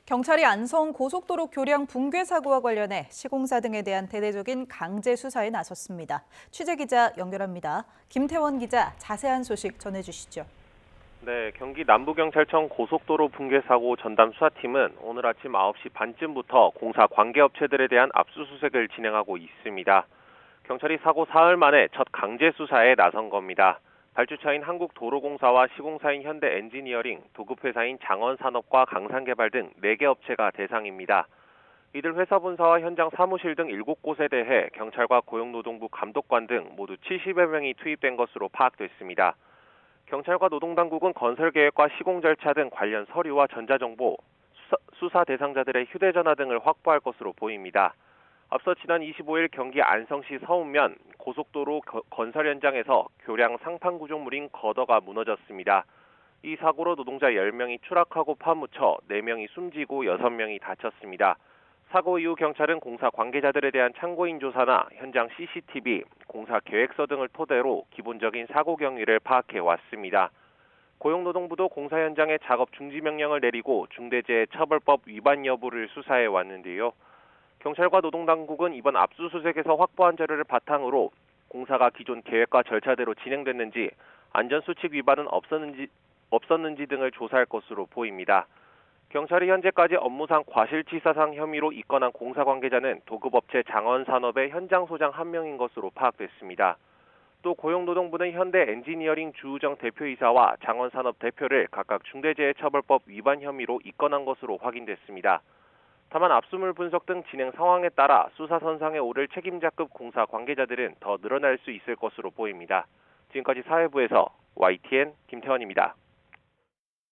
경찰이 안성 고속도로 교량 붕괴 사고와 관련해 시공사 등에 대한 대대적인 강제 수사에 나섰습니다. 취재기자 연결합니다. 김태원 기자, 자세한 소식 전해주시죠. 네, 경기 남부경찰청 고속도로 붕괴 사고 전담 수사팀은 오늘 아침 9시 반쯤부터 공사 관계업체들에 대한 압수수색을 진행하고 있습니다. 경찰이 사고 사흘 만에 첫 강제 수사에 나선 겁니다. 발주처인 한국도로공사와 시공사인 현대엔지니어링, 도급회사인 장원산업과 강산개발 등 4개 업체가 대상입니다. 이들 회사 본사와 현장 사무실 등 7곳에 대해 경찰과 고용노동부 감독관 등 모두 70여 명이 투입된 것으로 파악됐습니다. 경찰과 노동당국은 건설계획과 시공 절차 등 관련 서류와 전자정보, 수사 대상자들의 휴대전화 등을 확보할 것으로 보입니다. 앞서 지난 25일 경기 안성시 서운면 고속도로 건설 현장에서 교량 상판 구조물인 거더가 무너졌습니다. 이 사고로 노동자 10명이 추락하고 파묻혀 4명이 숨지고 6명이 다쳤습니다. 사고 이후 경찰은 공사 관계자들에 대한 참고인 조사나 현장 CCTV, 공사 계획서 등을 토대로 기본적인 사고 경위를 파악해 왔습니다. 고용노동부도 공사 현장에 작업 중지 명령을 내리고 중대재해처벌법 위반 여부를 수사해 왔는데요. 경찰과 노동당국은 이번 압수수색에서 확보한 자료를 바탕으로 공사가 기존 계획과 절차대로 진행됐는지, 안전수칙 위반은 없었는지 등을 조사할 것으로 보입니다. 경찰이 현재까지 업무상 과실치사상 혐의로 입건한 공사 관계자는 도급업체 장원산업의 현장 소장 1명인 것으로 파악됐습니다. 또 고용노동부는 현대엔지니어링 주우정 대표이사와 장원산업 대표를 각각 중대재해처벌법 위반 혐의로 입건한 것으로 확인됐습니다. 다만 압수물 분석 등 진행 상황에 따라 수사 선상에 오를 책임자급 공사 관계자들은 더 늘어날 수 있을 것으로 보입니다. 지금까지 사회부에서 YTN 김태원입니다.